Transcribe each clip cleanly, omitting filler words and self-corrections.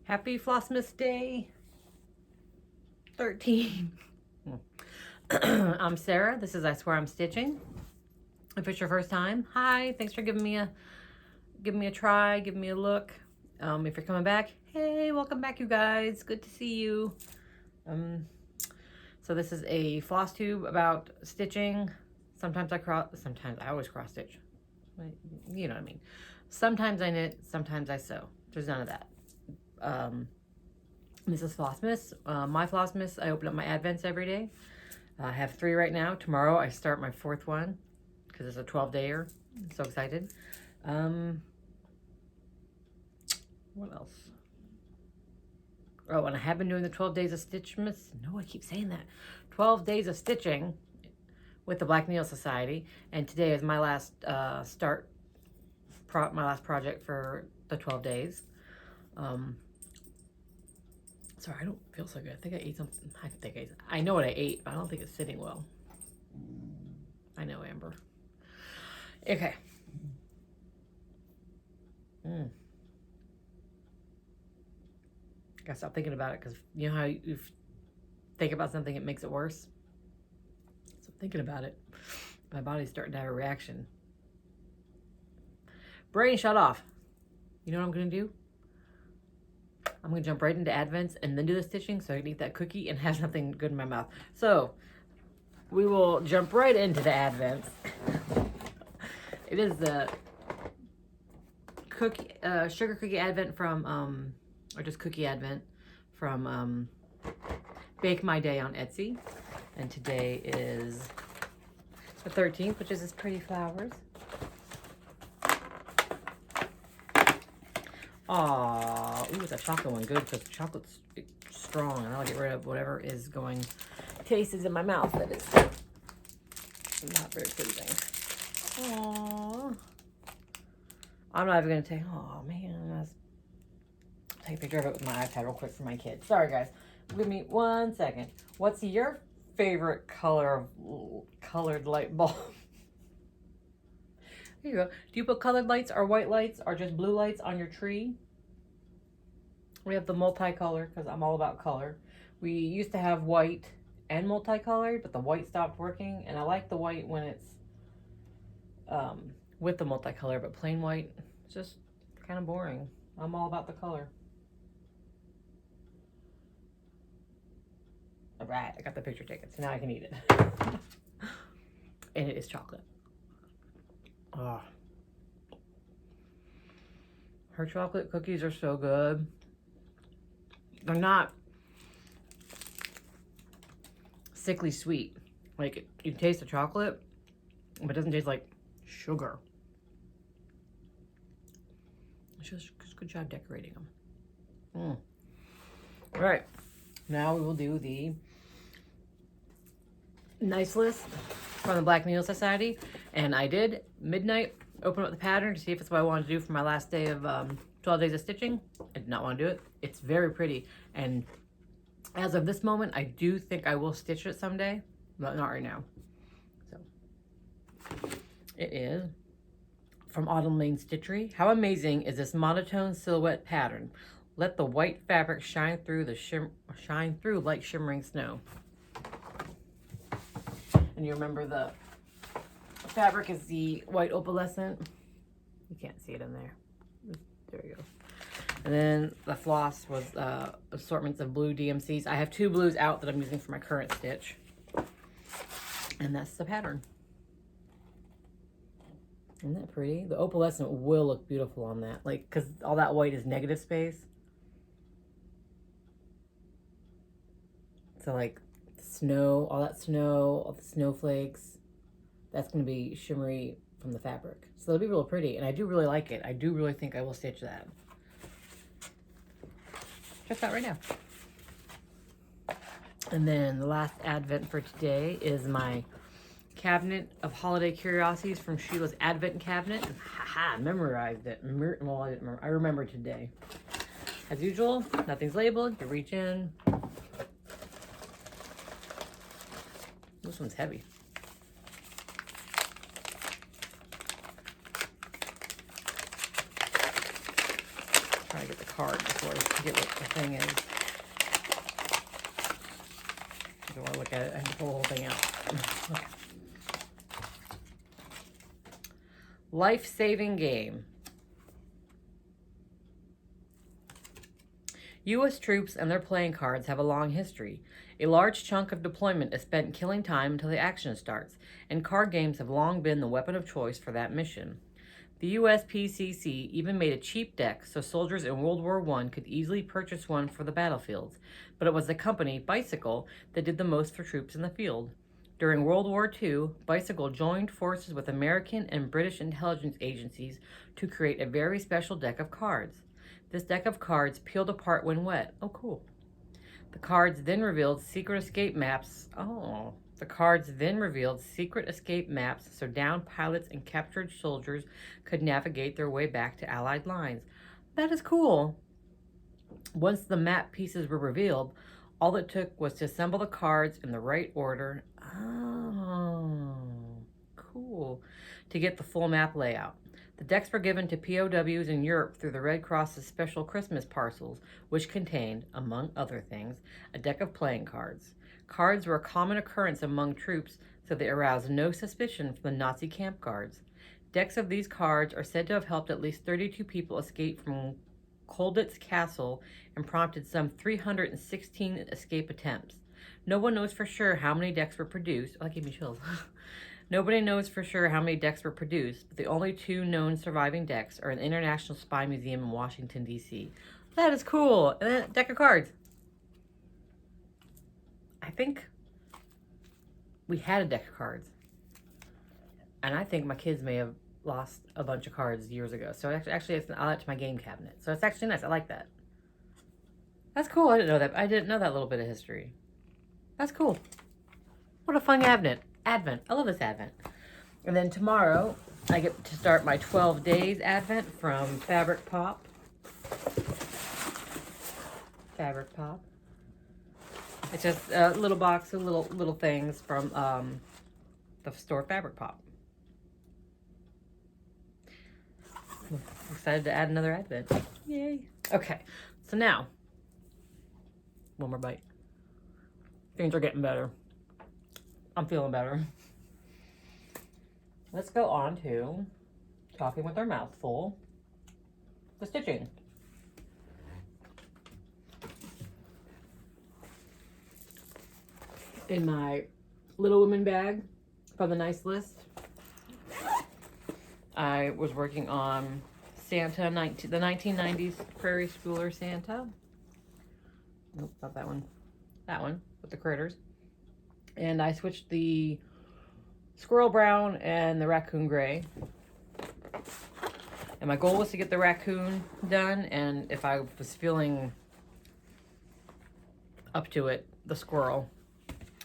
Happy Flossmas Day 13. I'm Sarah. This is I Swear I'm Stitching. If it's your first time, hi. Thanks for giving me a try, giving me a look. If you're coming back, hey, welcome back, you guys. Good to see you. So this is a floss tube about stitching. Sometimes I always cross stitch. You know what I mean. Sometimes I knit, sometimes I sew. There's none of that. This is Flossmas. My Flossmas, I open up my advents every day. I have 3 right now. Tomorrow I start my 4th one because it's a 12-dayer. I'm so excited. What else? Oh, and I have been doing the 12 days of Stitchmas. No, I keep saying that. 12 days of stitching with the Black Needle Society. And today is my last my last project for the 12 days. Sorry, I don't feel so good. I think I ate something. I know what I ate, but I don't think it's sitting well. I know, Amber. Okay. Gotta stop thinking about it, because you know how you think about something, it makes it worse. So thinking about it, my body's starting to have a reaction. Brain shut off. You know what I'm gonna do? I'm gonna jump right into Advents and then do the stitching so I can eat that cookie and have something good in my mouth. So we will jump right into the Advents. It is the cookie, sugar cookie Advent from, or just cookie Advent from Bake My Day on Etsy. And today is the 13th, which is this pretty flowers. Aww, ooh, the chocolate one good because the chocolate's strong, and I'll get rid of whatever is going tastes in my mouth that is not very pleasing. Aww, I'm not even gonna take. Oh man, I'll take a picture of it with my iPad real quick for my kids. Sorry guys, give me 1 second. What's your favorite color of colored light bulb? Here you go. Do you put colored lights or white lights or just blue lights on your tree? We have the multicolor because I'm all about color. We used to have white and multicolored, but the white stopped working. And I like the white when it's with the multicolor, but plain white, it's just kind of boring. I'm all about the color. All right, I got the picture taken, so now I can eat it. And it is chocolate. Oh. Her chocolate cookies are so good. They're not sickly sweet. Like, you taste the chocolate, but it doesn't taste like sugar. It's just good job decorating them. All right, now we will do the nice list from the Black Needle Society. And I did midnight open up the pattern to see if it's what I wanted to do for my last day of 12 days of stitching. I did not want to do it. It's very pretty, and as of this moment I do think I will stitch it someday, but not right now. So it is from Autumn Lane Stitchery. How amazing is this monotone silhouette pattern? Let the white fabric shine through like shimmering snow. And you remember the fabric is the white opalescent. You can't see it in there. There we go. And then the floss was assortments of blue DMCs. I have 2 blues out that I'm using for my current stitch. And that's the pattern. Isn't that pretty? The opalescent will look beautiful on that. Like, because all that white is negative space. So like snow, all that snow, all the snowflakes, that's going to be shimmery from the fabric. So it'll be real pretty, and I do really like it. I do really think I will stitch that. Check that right now. And then the last Advent for today is my cabinet of holiday curiosities from Sheila's Advent Cabinet. Haha, memorized it. Well, I didn't remember. I remember today. As usual, nothing's labeled. You reach in. This one's heavy. trying to get the card before I forget what the thing is. I don't want to look at it. I have to pull the whole thing out. Life-saving game. U.S. troops and their playing cards have a long history. A large chunk of deployment is spent killing time until the action starts, and card games have long been the weapon of choice for that mission. The USPCC even made a cheap deck so soldiers in World War I could easily purchase one for the battlefields, but it was the company, Bicycle, that did the most for troops in the field. During World War II, Bicycle joined forces with American and British intelligence agencies to create a very special deck of cards. This deck of cards peeled apart when wet. Oh, cool. The cards then revealed secret escape maps. The cards then revealed secret escape maps so downed pilots and captured soldiers could navigate their way back to Allied lines. That is cool. Once the map pieces were revealed, all it took was to assemble the cards in the right order. Oh, cool. To get the full map layout. The decks were given to POWs in Europe through the Red Cross's special Christmas parcels, which contained, among other things, a deck of playing cards. Cards were a common occurrence among troops, so they aroused no suspicion from the Nazi camp guards. Decks of these cards are said to have helped at least 32 people escape from Colditz Castle and prompted some 316 escape attempts. No one knows for sure how many decks were produced. Oh, that gave me chills. Nobody knows for sure how many decks were produced, but the only two known surviving decks are in the International Spy Museum in Washington, D.C. That is cool. And then a deck of cards. I think we had a deck of cards. And I think my kids may have lost a bunch of cards years ago. So actually I'll add it to my game cabinet. So it's actually nice. I like that. That's cool. I didn't know that. I didn't know that little bit of history. That's cool. What a fun Advent. I love this Advent. And then tomorrow, I get to start my 12 days Advent from Fabric Pop. Fabric Pop. It's just a little box of little things from the store Fabric Pop. I'm excited to add another Advent. Yay. Okay, so now, one more bite. Things are getting better. I'm feeling better. Let's go on to talking with our mouth full. The stitching. In my Little Women bag from the Nice List, I was working on Santa, the 1990s Prairie Schooler Santa. Nope, not that one. That one with the critters. And I switched the squirrel brown and the raccoon gray. And my goal was to get the raccoon done, and if I was feeling up to it, the squirrel.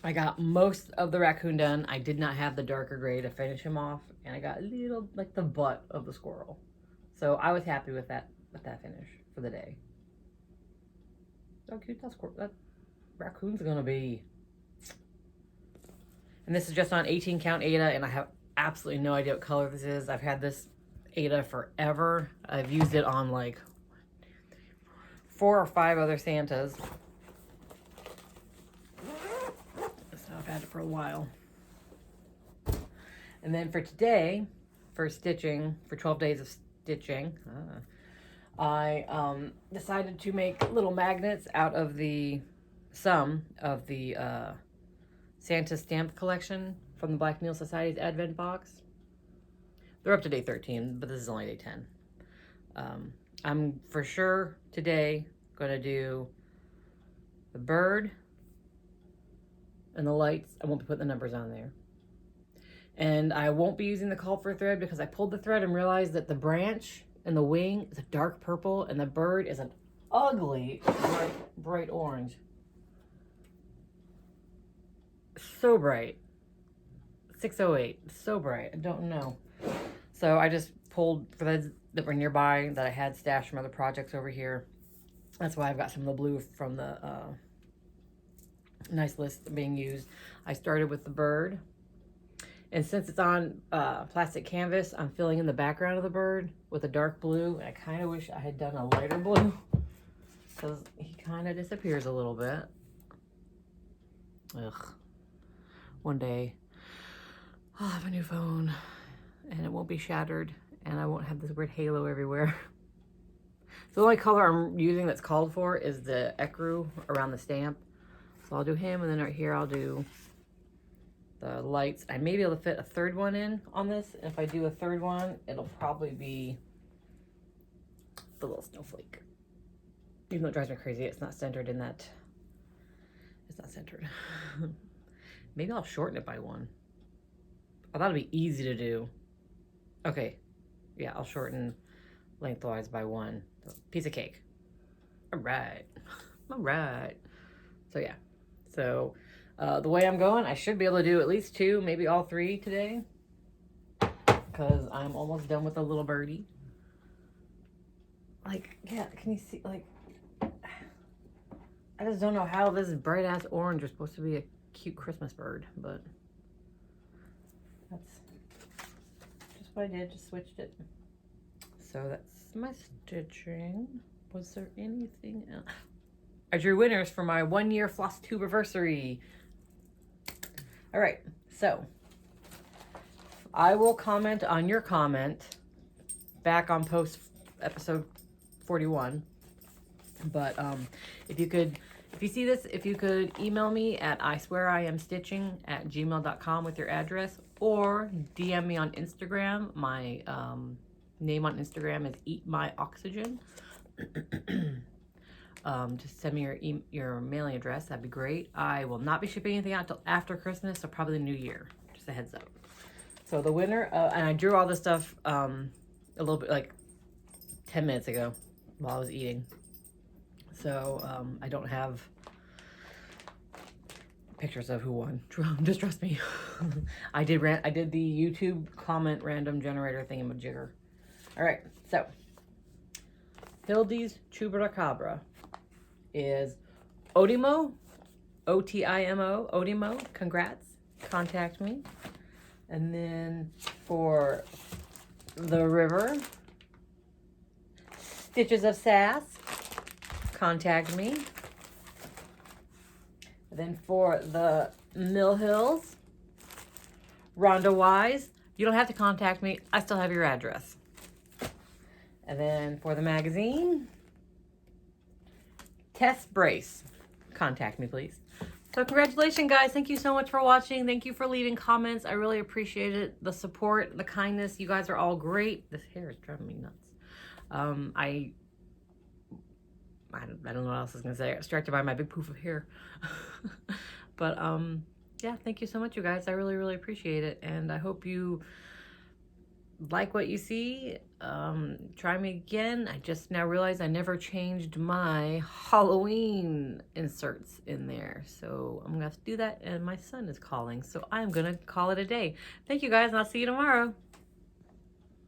I got most of the raccoon done. I did not have the darker gray to finish him off, and I got a little, like the butt of the squirrel. So I was happy with that finish for the day. How cute that raccoon's gonna be. And this is just on 18 count Aida, and I have absolutely no idea what color this is. I've had this Aida forever. I've used it on like 4 or 5 other Santas. So I've had it for a while. And then for today, for stitching, for 12 days of stitching, I decided to make little magnets out of some of the Santa stamp collection from the Black Needle Society's Advent box. They're up to day 13, but this is only day 10. I'm for sure today going to do the bird and the lights. I won't be putting the numbers on there. And I won't be using the culprit thread because I pulled the thread and realized that the branch and the wing is a dark purple and the bird is an ugly bright orange. So bright. 608. So bright. I don't know. So I just pulled threads that were nearby that I had stashed from other projects over here. That's why I've got some of the blue from the Nice List being used. I started with the bird. And since it's on plastic canvas, I'm filling in the background of the bird with a dark blue. And I kind of wish I had done a lighter blue because he kind of disappears a little bit. Ugh. One day I'll have a new phone and it won't be shattered and I won't have this weird halo everywhere. The only color I'm using that's called for is the ecru around the stamp. So I'll do him, and then right here I'll do the lights. I may be able to fit a third one in on this. If I do a third one, it'll probably be the little snowflake. Even though it drives me crazy, it's not centered in that. It's not centered. Maybe I'll shorten it by one. I thought it'd be easy to do. Okay. Yeah, I'll shorten lengthwise by one. So, piece of cake. All right. All right. So yeah. So the way I'm going, I should be able to do at least 2, maybe all 3 today. Because I'm almost done with the little birdie. Like, yeah, can you see, like, I just don't know how this bright ass orange is supposed to be a cute Christmas bird, but that's just what I did, just switched it. So that's my stitching. Was there anything else? I drew winners for my 1-year floss tube anniversary. All right, so I will comment on your comment back on post episode 41. But if you see this, if you could email me at isweariamstitching@gmail.com with your address, or DM me on Instagram. My name on Instagram is Eat My Oxygen. Just send me your mailing address. That'd be great. I will not be shipping anything out till after Christmas, so probably the new year. Just a heads up. So the winner, and I drew all this stuff a little bit like 10 minutes ago while I was eating. So I don't have pictures of who won. Just trust me. I did the YouTube comment random generator thingamajigger. All right, so Hildy's Chupacabra is Otimo, O-T-I-M-O, Otimo. Congrats. Contact me. And then for the river, Stitches of Sass. Contact me. And then for the Mill Hills, Rhonda Wise. You don't have to contact me. I still have your address. And then for the magazine, Tess Brace. Contact me, please. So congratulations, guys. Thank you so much for watching. Thank you for leaving comments. I really appreciate it. The support, the kindness. You guys are all great. This hair is driving me nuts. I don't know what else I was going to say. I got distracted by my big poof of hair. But, yeah, thank you so much, you guys. I really, really appreciate it. And I hope you like what you see. Try me again. I just now realized I never changed my Halloween inserts in there. So I'm going to have to do that. And my son is calling. So I'm going to call it a day. Thank you, guys. And I'll see you tomorrow.